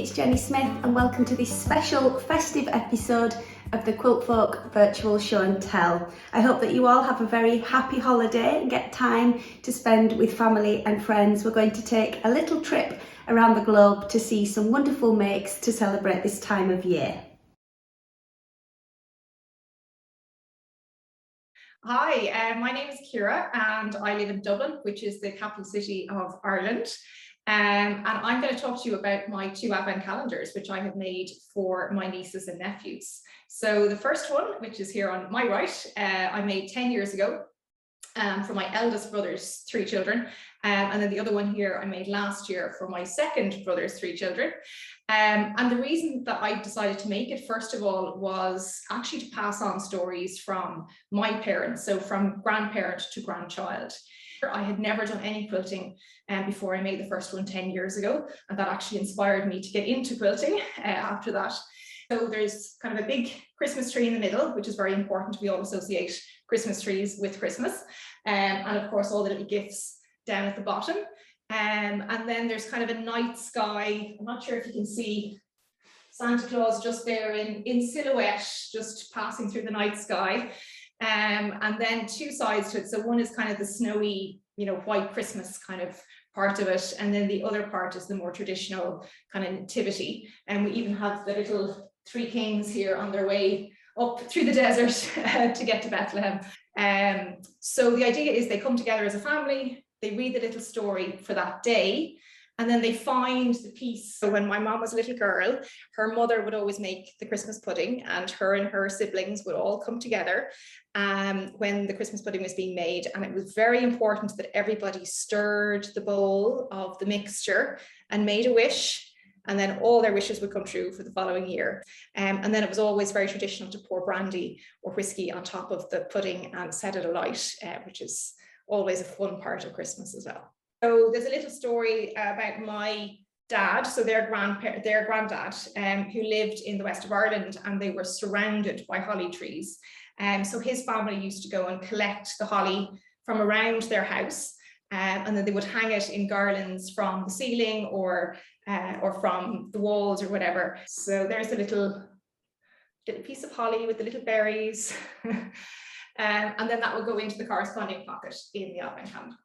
it's Jenni Smith and welcome to this special festive episode of the Quiltfolk virtual show and tell. I hope that you all have a very happy holiday and get time to spend with family and friends. We're going to take a little trip around the globe to see some wonderful makes to celebrate this time of year. Hi, my name is Ciara and I live in Dublin, which is the capital city of Ireland. And I'm going to talk to you about my 2 advent calendars, which I have made for my nieces and nephews. So the first one, which is here on my right, I made 10 years ago for my eldest brother's 3 children. And then the other one here I made last year for my second brother's 3 children. And the reason that I decided to make it, first of all, was actually to pass on stories from my parents, so from grandparent to grandchild. I had never done any quilting before I made the first one 10 years ago, and that actually inspired me to get into quilting after that. So there's kind of a big Christmas tree in the middle, which is very important. We all associate Christmas trees with Christmas, and of course all the little gifts down at the bottom. And then there's kind of a night sky. I'm not sure if you can see Santa Claus just there in silhouette, just passing through the night sky. And then 2 sides to it. So one is kind of the snowy, white Christmas kind of part of it. And then the other part is the more traditional kind of nativity. And we even have the little 3 kings here on their way up through the desert to get to Bethlehem. So the idea is they come together as a family, they read the little story for that day, and then they find the piece. So when my mom was a little girl, her mother would always make the Christmas pudding, and her siblings would all come together when the Christmas pudding was being made. And it was very important that everybody stirred the bowl of the mixture and made a wish, and then all their wishes would come true for the following year. And then it was always very traditional to pour brandy or whiskey on top of the pudding and set it alight, which is always a fun part of Christmas as well. So there's a little story about my dad, so their granddad, who lived in the west of Ireland, and they were surrounded by holly trees. So his family used to go and collect the holly from around their house, and then they would hang it in garlands from the ceiling or from the walls or whatever. So there's a little piece of holly with the little berries, and then that will go into the corresponding pocket in the advent calendar.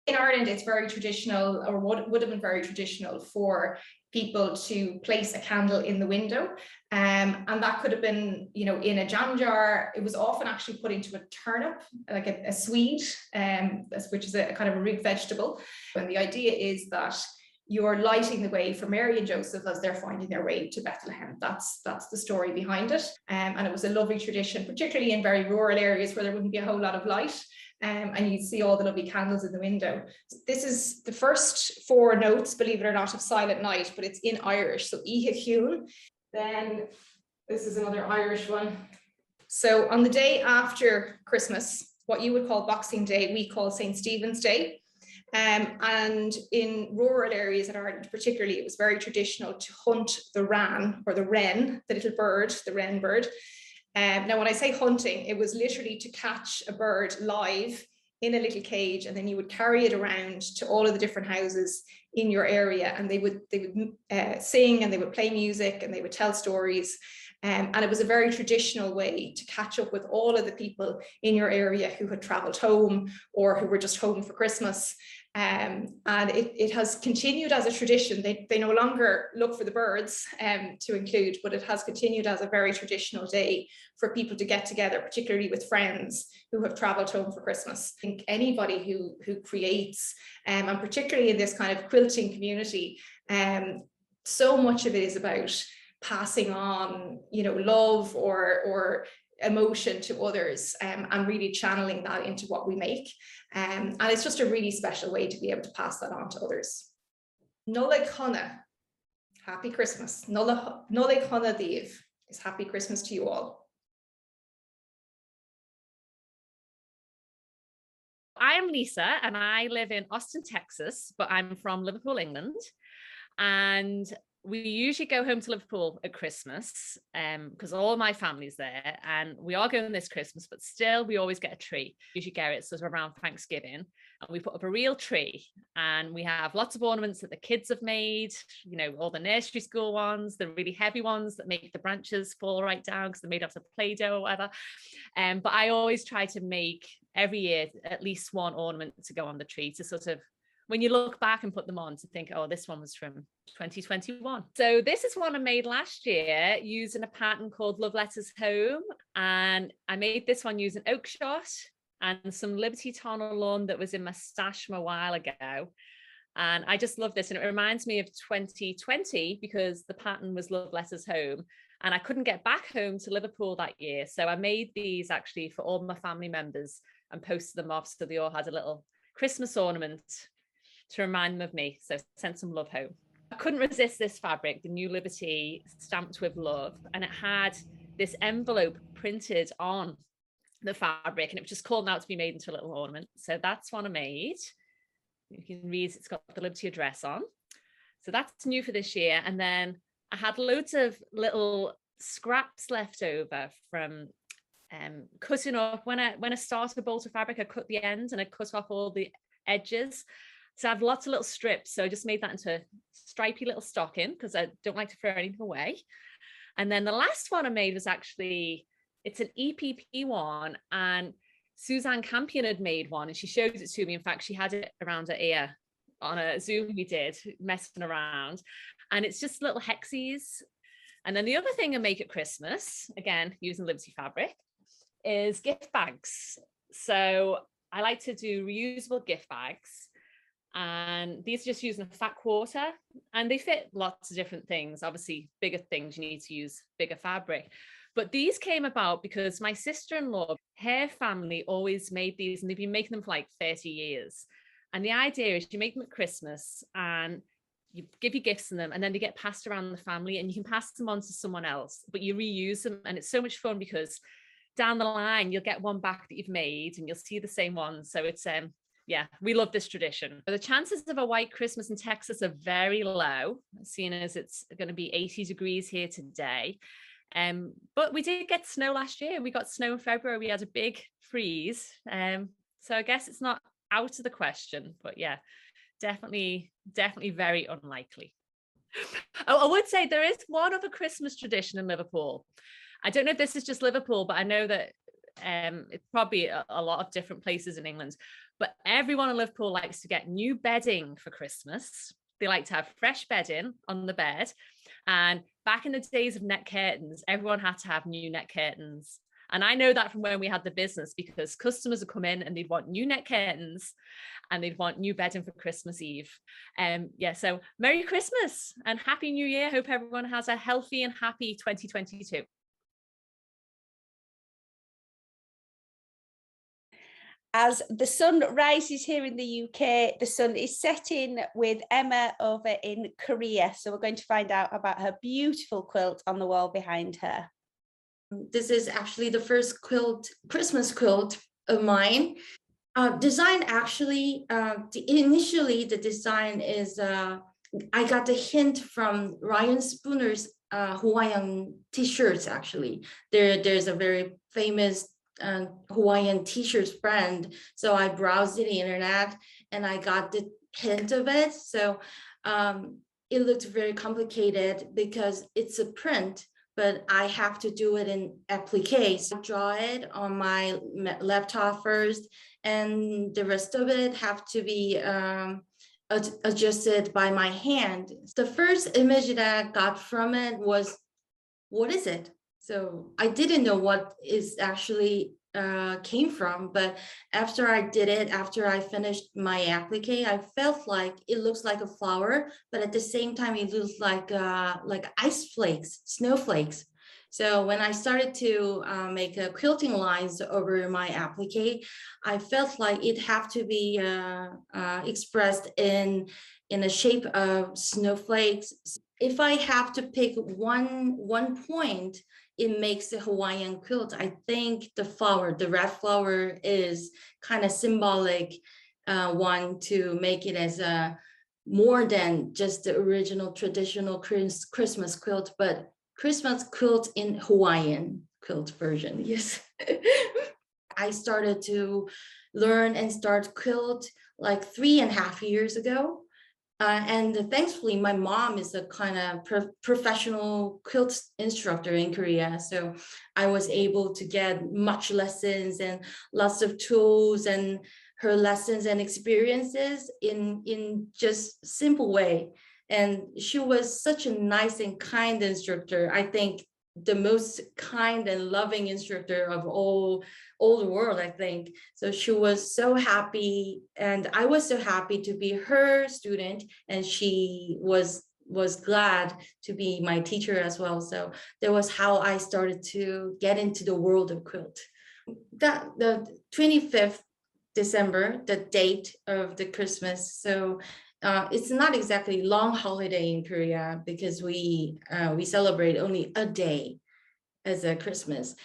In Ireland, it's very traditional, or would have been very traditional, for people to place a candle in the window. And that could have been, in a jam jar. It was often actually put into a turnip, like a swede, which is a kind of a root vegetable. And the idea is that you're lighting the way for Mary and Joseph as they're finding their way to Bethlehem. That's the story behind it. And it was a lovely tradition, particularly in very rural areas where there wouldn't be a whole lot of light. And you'd see all the lovely candles in the window. This is the first 4 notes, believe it or not, of Silent Night, but it's in Irish. So Ihe Hume. Then this is another Irish one. So on the day after Christmas, what you would call Boxing Day, we call St. Stephen's Day. And in rural areas in Ireland particularly, it was very traditional to hunt the ran, or the wren, the little bird, the wren bird. Now, when I say hunting, it was literally to catch a bird live in a little cage, and then you would carry it around to all of the different houses in your area, and they would sing, and they would play music, and they would tell stories. And it was a very traditional way to catch up with all of the people in your area who had travelled home or who were just home for Christmas. And it has continued as a tradition. They no longer look for the birds to include, but it has continued as a very traditional day for people to get together, particularly with friends who have travelled home for Christmas. I think anybody who creates, and particularly in this kind of quilting community, so much of it is about passing on, love or emotion to others, and really channeling that into what we make. And it's just a really special way to be able to pass that on to others. Nollaig Chonah, happy Christmas. Nollaig Chonah Díobh is happy Christmas to you all. I'm Leisa and I live in Austin, Texas, but I'm from Liverpool, England. And we usually go home to Liverpool at Christmas because all my family's there, and we are going this Christmas, but still we always get a tree. Usually get it sort of around Thanksgiving, and we put up a real tree, and we have lots of ornaments that the kids have made, you know, all the nursery school ones, the really heavy ones that make the branches fall right down because they're made out of Play-Doh or whatever. But I always try to make every year at least one ornament to go on the tree, to sort of, when you look back and put them on, to think, oh, this one was from 2021. So this is one I made last year using a pattern called Love Letters Home. And I made this one using oak shot and some Liberty Tunnel lawn that was in my stash from a while ago. And I just love this. And it reminds me of 2020 because the pattern was Love Letters Home. And I couldn't get back home to Liverpool that year. So I made these actually for all my family members and posted them off so they all had a little Christmas ornament to remind them of me. So send some love home. I couldn't resist this fabric, the New Liberty stamped with love, and it had this envelope printed on the fabric, and it was just called out to be made into a little ornament. So that's one I made. You can read, it's got the Liberty address on. So that's new for this year. And then I had loads of little scraps left over from cutting up. When I started a bolt of fabric, I cut the ends and I cut off all the edges. So I have lots of little strips. So I just made that into a stripy little stocking because I don't like to throw anything away. And then the last one I made was actually, it's an EPP one, and Suzanne Campion had made one and she showed it to me. In fact, she had it around her ear on a Zoom we did, messing around. And it's just little hexies. And then the other thing I make at Christmas, again, using Liberty fabric, is gift bags. So I like to do reusable gift bags. And these are just using a fat quarter, and they fit lots of different things. Obviously, bigger things, you need to use bigger fabric. But these came about because my sister-in-law, her family always made these, and they've been making them for like 30 years. And the idea is you make them at Christmas and you give your gifts in them, and then they get passed around the family, and you can pass them on to someone else, but you reuse them. And it's so much fun because down the line, you'll get one back that you've made and you'll see the same one. So it's, yeah, we love this tradition. The chances of a white Christmas in Texas are very low, seeing as it's going to be 80 degrees here today. But we did get snow last year. We got snow in February. We had a big freeze. So I guess it's not out of the question, but yeah, definitely very unlikely. Oh, I would say there is one other Christmas tradition in Liverpool. I don't know if this is just Liverpool, but I know that it's probably a lot of different places in England, but everyone in Liverpool likes to get new bedding for Christmas. They like to have fresh bedding on the bed. And back in the days of net curtains, everyone had to have new net curtains. And I know that from when we had the business, because customers would come in and they'd want new net curtains and they'd want new bedding for Christmas Eve. Yeah, so Merry Christmas and Happy New Year. Hope everyone has a healthy and happy 2022. As the sun rises here in the UK, the sun is setting with Emma over in Korea. So we're going to find out about her beautiful quilt on the wall behind her. This is actually the first Christmas quilt of mine. Design actually, initially the design is, I got the hint from Ryan Spooner's Hawaiian t-shirts actually. There's a very famous Hawaiian t-shirts brand. So I browsed the internet and I got the hint of it. So it looked very complicated because it's a print, but I have to do it in applique. So I draw it on my laptop first, and the rest of it have to be adjusted by my hand. The first image that I got from it was, what is it? So I didn't know what is actually came from, but after I did it, after I finished my applique, I felt like it looks like a flower, but at the same time, it looks like ice flakes, snowflakes. So when I started to make quilting lines over my applique, I felt like it had to be expressed in the shape of snowflakes. If I have to pick one point, it makes a Hawaiian quilt. I think the flower, the red flower, is kind of symbolic one to make it as a more than just the original traditional Christmas quilt, but Christmas quilt in Hawaiian quilt version. Yes. I started to learn and start quilt like 3.5 years ago. And thankfully, my mom is a kind of professional quilt instructor in Korea. So I was able to get much lessons and lots of tools and her lessons and experiences in just simple way. And she was such a nice and kind instructor. I think the most kind and loving instructor of all the world, I think. So she was so happy, and I was so happy to be her student, and she was glad to be my teacher as well. So that was how I started to get into the world of quilt. That the 25th December, the date of the Christmas. So it's not exactly long holiday in Korea because we celebrate only a day as a Christmas,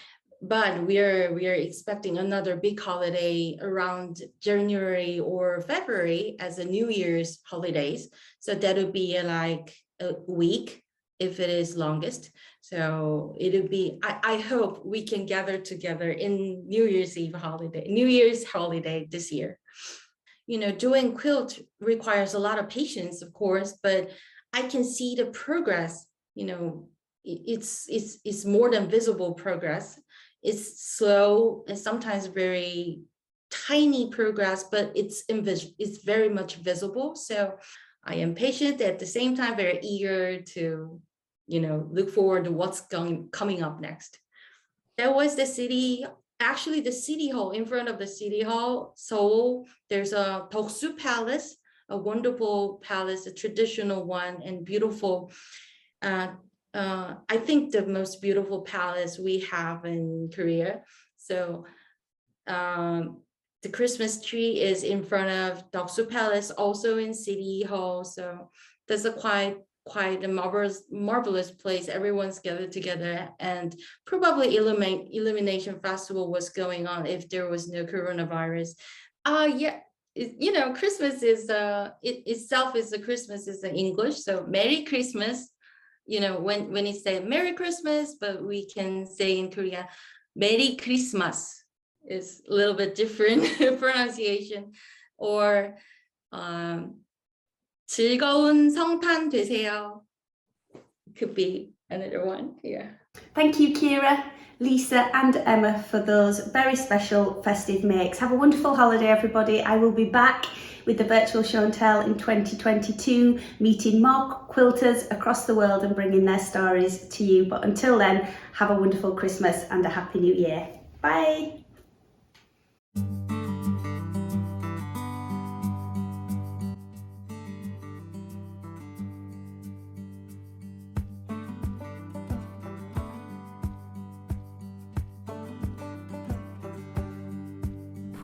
but we are expecting another big holiday around January or February as a New Year's holidays. So that would be like a week if it is longest. So it'll be, I hope we can gather together in New Year's holiday this year. You know, doing quilt requires a lot of patience, of course, but I can see the progress. You know, it's more than visible progress. It's slow and sometimes very tiny progress, but it's very much visible. So I am patient, at the same time very eager to, you know, look forward to what's coming up next. That was the city. Actually, the city hall, in front of the city hall, Seoul, there's a Doksu Palace, a wonderful palace, a traditional one and beautiful. I think the most beautiful palace we have in Korea. So the Christmas tree is in front of Doksu Palace, also in City Hall. So that's a quite a marvelous place. Everyone's gathered together, and probably Illumination Festival was going on if there was no coronavirus. Yeah. You know, Christmas is it itself is a Christmas is in English. So Merry Christmas. You know, when you say Merry Christmas, but we can say in Korea, Merry Christmas is a little bit different pronunciation. Or 즐거운 성탄 되세요. Could be another one. Yeah. Thank you, Ciara, Leisa and Emma for those very special festive makes. Have a wonderful holiday, everybody. I will be back with the virtual show and tell in 2022, meeting more quilters across the world and bringing their stories to you. But until then, have a wonderful Christmas and a happy new year. Bye.